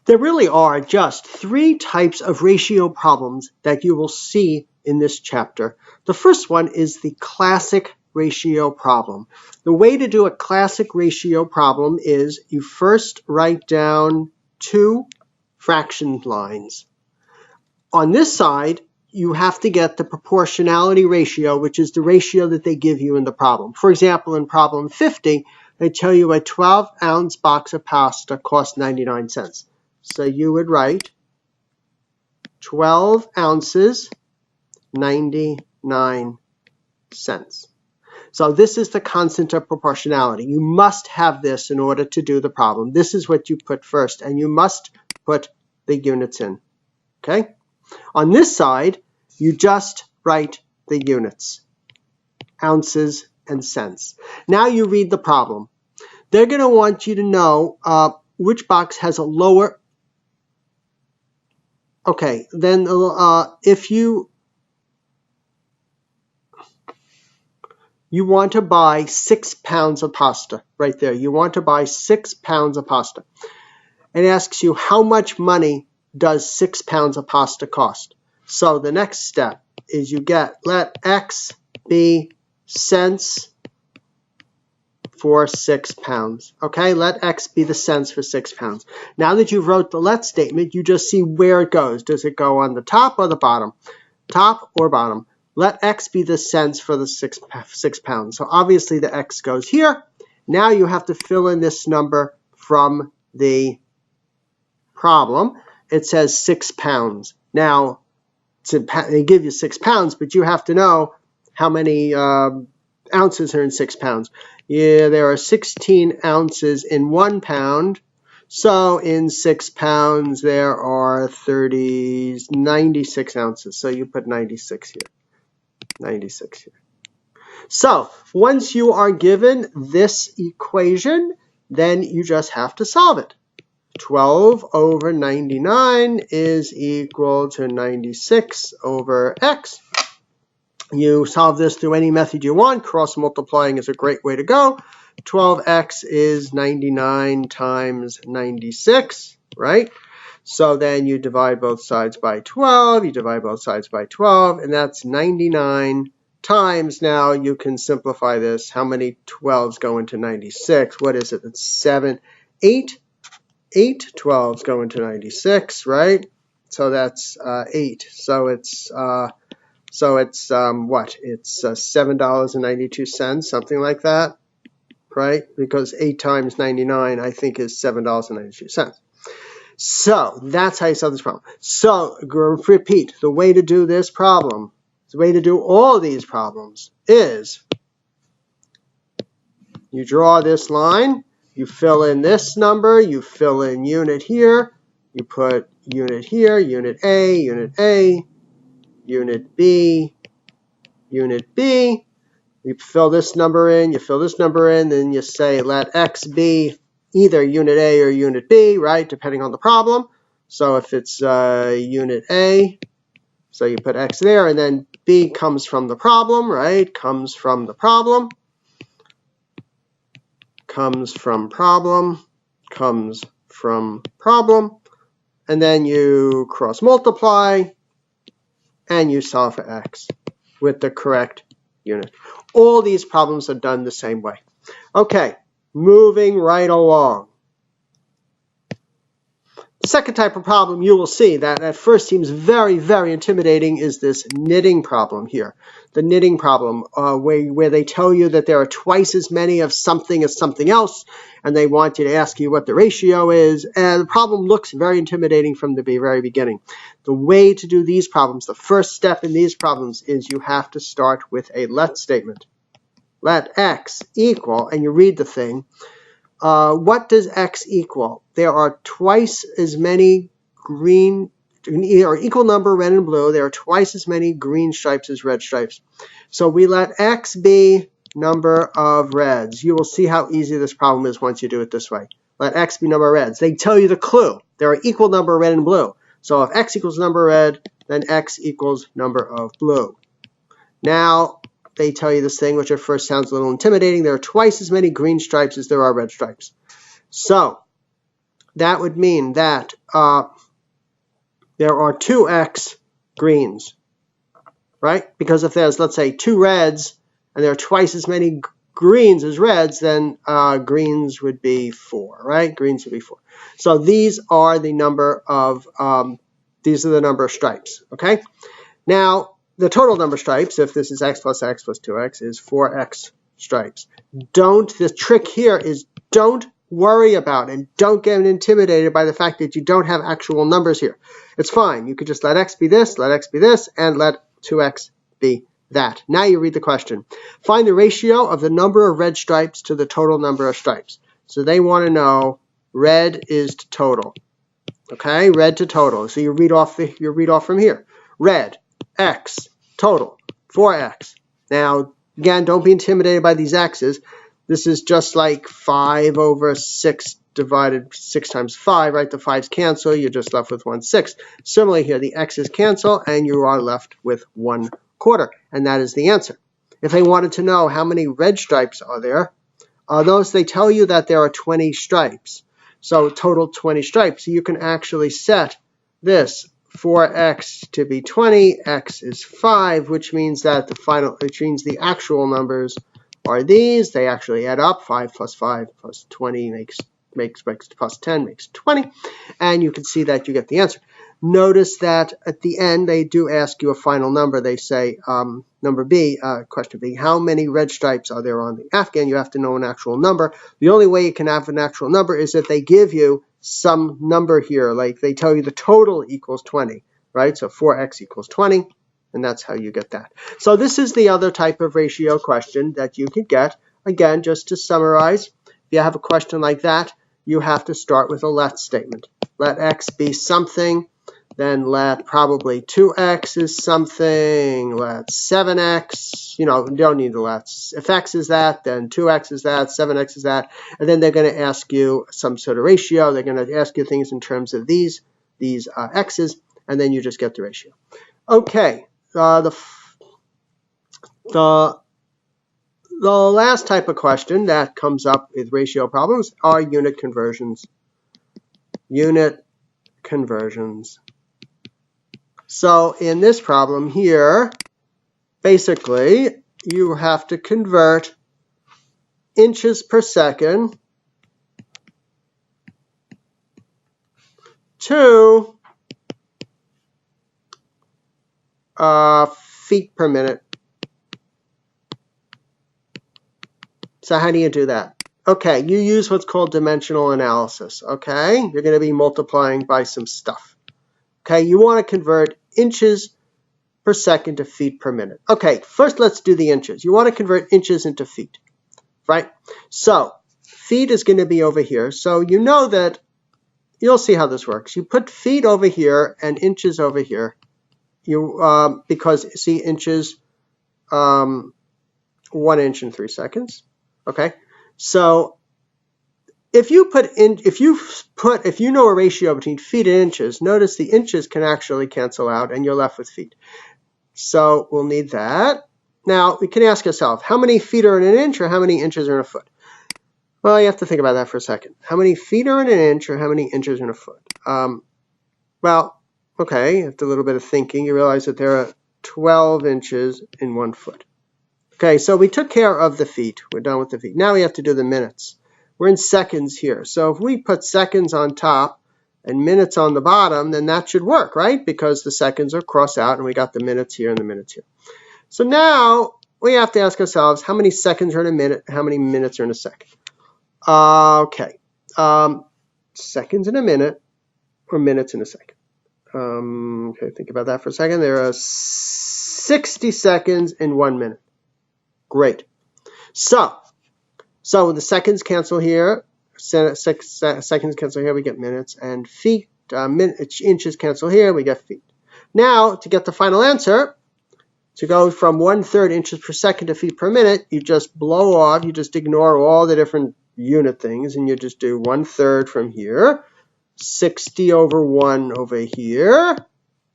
There really are just 3 types of ratio problems that you will see in this chapter. The first one is the classic ratio problem. The way to do a classic ratio problem is you first write down 2 fraction lines. On this side, you have to get the proportionality ratio, which is the ratio that they give you in the problem. For example, in problem 50, they tell you a 12-ounce box of pasta costs 99 cents. So you would write 12 ounces, 99 cents. So this is the constant of proportionality. You must have this in order to do the problem. This is what you put first, and you must put the units in. Okay? On this side, you just write the units, ounces and cents. Now you read the problem. They're going to want you to know which box has a lower. Okay, then if you want to buy 6 pounds of pasta, right there. You want to buy 6 pounds of pasta. It asks you how much money does 6 pounds of pasta cost. So the next step is you let X be cents for 6 pounds. Okay, let X be the cents for 6 pounds. Now that you've wrote the let statement, you just see where it goes. Does it go on the top or the bottom? Top or bottom? Let X be the cents for the 6 pounds. So obviously the X goes here. Now you have to fill in this number from the problem. It says 6 pounds. Now, they give you 6 pounds, but you have to know how many ounces are in 6 pounds. Yeah, there are 16 ounces in 1 pound. So in 6 pounds, there are 96 ounces. So you put 96 here. 96 here. So once you are given this equation, then you just have to solve it. 12 over 99 is equal to 96 over X. You solve this through any method you want. Cross multiplying is a great way to go. 12x is 99 times 96, right? So then you divide both sides by 12. You divide both sides by 12, and that's 99 times. Now you can simplify this. How many 12s go into 96? What is it? It's 7, 8. 8 12s go into 96, right? So that's 8. So it's what? It's $7.92, something like that, right? Because 8 times 99, I think, is $7.92. So that's how you solve this problem. So repeat, the way to do this problem, the way to do all these problems is you draw this line, you fill in this number, you fill in unit here, you put unit here, unit A, unit A, unit B, unit B. You fill this number in, you fill this number in, then you say let X be either unit A or unit B, right, depending on the problem. So if it's unit A, so you put X there, and then B comes from the problem, right, comes from the problem, comes from problem, comes from problem, and then you cross multiply, and you solve for X with the correct unit. All these problems are done the same way. Okay, moving right along. The second type of problem you will see that at first seems very, very intimidating is this knitting problem here. The knitting problem where they tell you that there are twice as many of something as something else, and they want you to ask you what the ratio is, and the problem looks very intimidating from the very beginning. The way to do these problems, the first step in these problems, is you have to start with a let statement. Let X equal, and you read the thing. What does X equal? There are twice as many green, or equal number red and blue. There are twice as many green stripes as red stripes. So we let X be number of reds. You will see how easy this problem is once you do it this way. Let X be number of reds. They tell you the clue. There are equal number of red and blue. So if X equals number of red, then X equals number of blue. Now, they tell you this thing, which at first sounds a little intimidating. There are twice as many green stripes as there are red stripes. So that would mean that there are 2x greens, right? Because if there's, let's say, 2 reds and there are twice as many greens as reds, then greens would be 4, right? Greens would be 4. So these are the number of stripes, okay? Now, the total number of stripes, if this is x plus 2x, is 4x stripes. The trick here is don't worry about and don't get intimidated by the fact that you don't have actual numbers here. It's fine. You could just let x be this, and let 2x be that. Now you read the question. Find the ratio of the number of red stripes to the total number of stripes. So they want to know red is to total. Okay, red to total. So you read off from here. Red, x, total, 4x. Now, again, don't be intimidated by these x's. This is just like 5 over 6 divided 6 times 5, right? The 5's cancel. You're just left with 1/6. Similarly here, the x's cancel, and you are left with 1/4. And that is the answer. If they wanted to know how many red stripes are there, they tell you that there are 20 stripes. So total 20 stripes. So you can actually set this 4x to be 20, x is 5, which means that the actual numbers are these. They actually add up. 5 plus 5 plus 20 makes plus 10 makes 20. And you can see that you get the answer. Notice that at the end, they do ask you a final number. They say, number B, question B, how many red stripes are there on the Afghan? You have to know an actual number. The only way you can have an actual number is if they give you some number here, like they tell you the total equals 20, right? So 4x equals 20, and that's how you get that. So this is the other type of ratio question that you could get. Again, just to summarize, if you have a question like that, you have to start with a let statement. Let x be something. Then let probably 2x is something, let 7x, you don't need the lets. If x is that, then 2x is that, 7x is that, and then they're going to ask you some sort of ratio. They're going to ask you things in terms of these x's, and then you just get the ratio. Okay, the last type of question that comes up with ratio problems are unit conversions. Unit conversions. So in this problem here, basically, you have to convert inches per second to feet per minute. So how do you do that? Okay, you use what's called dimensional analysis, okay? You're going to be multiplying by some stuff. Okay, you want to convert inches per second to feet per minute. Okay, first let's do the inches. You want to convert inches into feet, right? So feet is going to be over here. So you know that, you'll see how this works. You put feet over here and inches over here. Because, see, inches, 1 inch in 3 seconds. Okay, so if you know a ratio between feet and inches, notice the inches can actually cancel out and you're left with feet. So we'll need that. Now we can ask ourselves, how many feet are in an inch or how many inches are in a foot? Well, you have to think about that for a second. How many feet are in an inch or how many inches are in a foot? Well, okay, after a little bit of thinking, you realize that there are 12 inches in 1 foot. Okay, so we took care of the feet. We're done with the feet. Now we have to do the minutes. We're in seconds here. So if we put seconds on top and minutes on the bottom, then that should work, right? Because the seconds are crossed out and we got the minutes here and the minutes here. So now we have to ask ourselves, how many seconds are in a minute? How many minutes are in a second? Okay. Seconds in a minute or minutes in a second. Okay, think about that for a second. There are 60 seconds in 1 minute. Great. So the seconds cancel here, seconds cancel here, we get minutes, and feet, inches cancel here, we get feet. Now, to get the final answer, to go from 1/3 inches per second to feet per minute, you just blow off, you just ignore all the different unit things, and you just do 1/3 from here, 60 over 1 over here,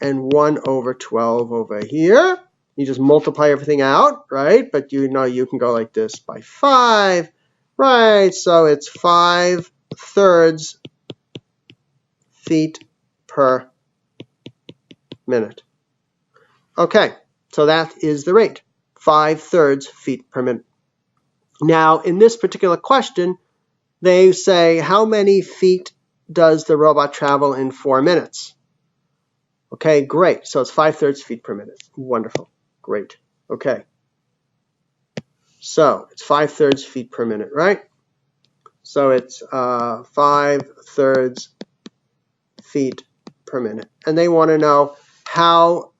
and 1 over 12 over here. You just multiply everything out, right? But you know you can go like this by 5, right? So it's 5/3 feet per minute. Okay, so that is the rate, 5/3 feet per minute. Now, in this particular question, they say, how many feet does the robot travel in 4 minutes? Okay, great. So it's 5/3 feet per minute. Wonderful. Great. Okay. So it's 5/3 feet per minute, right? So it's 5/3 feet per minute. And they want to know, how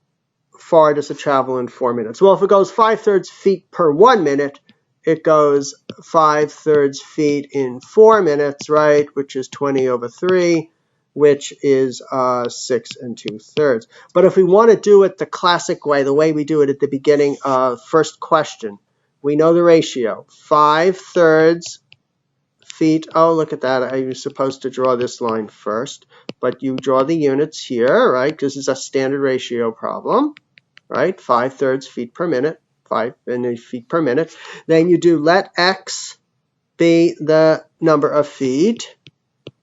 far does it travel in 4 minutes? Well, if it goes 5/3 feet per 1 minute, it goes 5/3 feet in 4 minutes, right? Which is 20/3, which is 6 2/3. But if we want to do it the classic way, the way we do it at the beginning of first question, we know the ratio. 5/3 feet. Oh, look at that. I was supposed to draw this line first, but you draw the units here, right? Because this is a standard ratio problem, right? 5/3 feet per minute, 5 feet per minute. Then you do let x be the number of feet.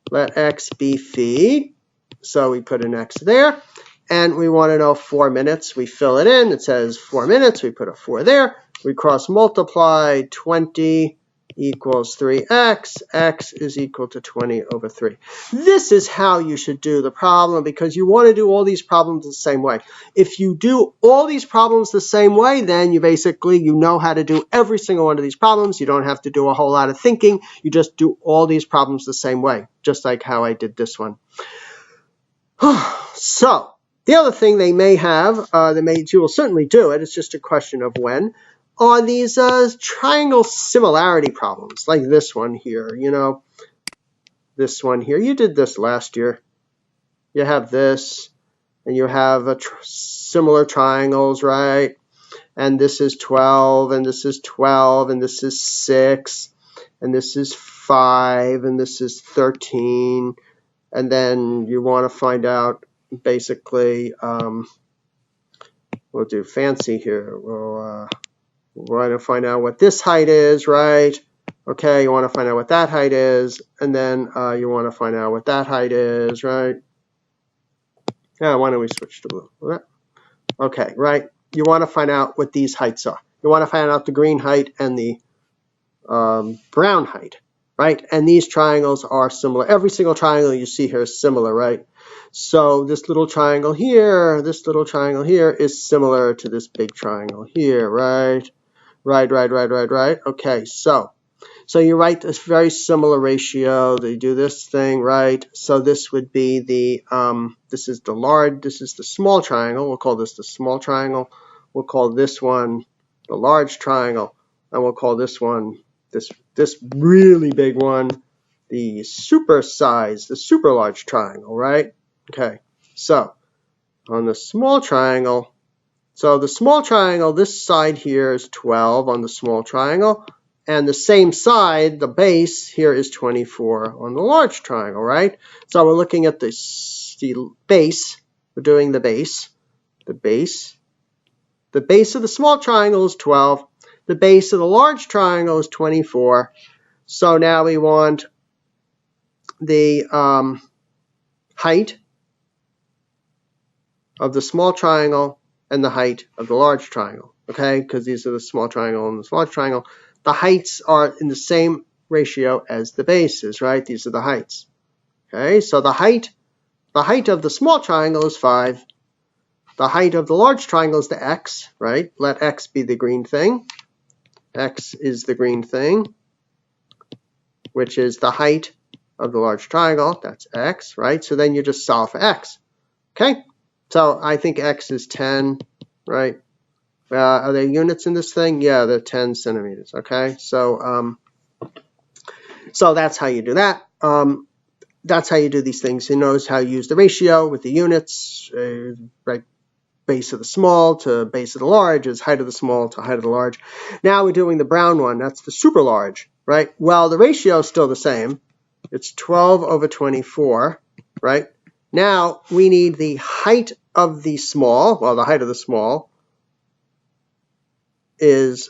Let x be feet. So we put an x there. And we want to know 4 minutes. We fill it in. It says 4 minutes. We put a 4 there. We cross multiply. 20 equals 3x. X is equal to 20/3. This is how you should do the problem, because you want to do all these problems the same way. If you do all these problems the same way, then you know how to do every single one of these problems. You don't have to do a whole lot of thinking. You just do all these problems the same way, just like how I did this one. So, the other thing they may have, you will certainly do it, it's just a question of when, are these triangle similarity problems, like this one here, this one here. You did this last year. You have this, and you have similar triangles, right? And this is 12, and this is 12, and this is 6, and this is 5, and this is 13, and then you want to find out, basically, we'll do fancy here. We'll want to find out what this height is, right? Okay, you want to find out what that height is, and then you want to find out what that height is, right? Yeah, why don't we switch to blue? Okay, right? You want to find out what these heights are. You want to find out the green height and the brown height, right? And these triangles are similar. Every single triangle you see here is similar, right? So this little triangle here is similar to this big triangle here, right? Right. Okay, so you write this very similar ratio. They do this thing, right? So this would be the, this is the small triangle. We'll call this the small triangle. We'll call this one the large triangle. And we'll call this one, this really big one, the super large triangle, right? Okay, so on the small triangle, this side here is 12 on the small triangle, and the same side, the base here, is 24 on the large triangle, right? So we're looking at the base. We're doing the base. The base of the small triangle is 12. The base of the large triangle is 24. So now we want the height of the small triangle and the height of the large triangle, okay? Because these are the small triangle and the large triangle. The heights are in the same ratio as the bases, right? These are the heights, okay? So the height of the small triangle is 5. The height of the large triangle is the x, right? Let x be the green thing. X is the green thing, which is the height of the large triangle. That's x, right? So then you just solve for x, okay? So I think x is 10, right? Are there units in this thing? Yeah, they're 10 centimeters, okay? So so that's how you do that. That's how you do these things. You notice how you use the ratio with the units, right? Base of the small to base of the large is height of the small to height of the large. Now we're doing the brown one. That's the super large, right? Well, the ratio is still the same. It's 12/24, right? Now we need the height of the small. Well, the height of the small is,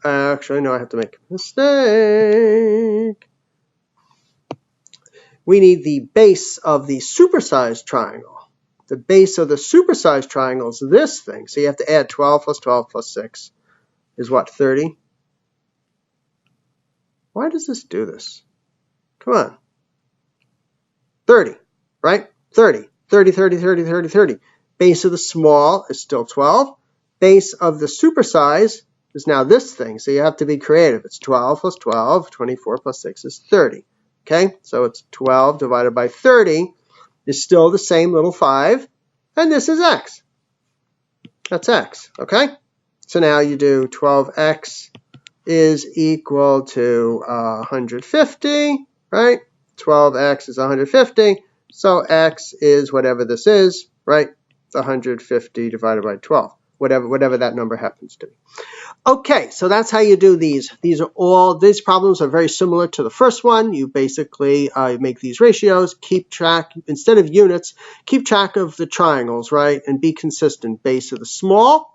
actually, no, I have to make a mistake. we need the base of the supersized triangle. The base of the supersized triangle is this thing. So you have to add 12 plus 12 plus 6 is what, 30? Why does this do this? Come on. 30, right? 30, 30, 30, 30, 30, 30. Base of the small is still 12. Base of the supersize is now this thing. So you have to be creative. It's 12 plus 12. 24 plus 6 is 30. Okay, so it's 12 divided by 30 is still the same little 5. And this is x. That's x, okay? So now you do 12x is equal to 150, right? 12x is 150, so x is whatever this is, right? It's 150 divided by 12, whatever that number happens to be. Okay, so that's how you do these. These problems are very similar to the first one. You basically make these ratios, keep track, instead of units, keep track of the triangles, right? And be consistent. Base of the small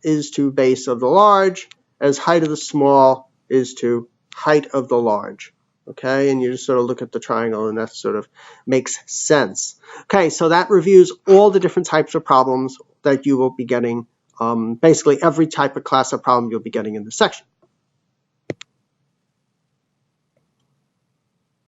is to base of the large, as height of the small is to height of the large. Okay, and you just sort of look at the triangle and that sort of makes sense. Okay, so that reviews all the different types of problems that you will be getting, basically every type of class of problem you'll be getting in this section.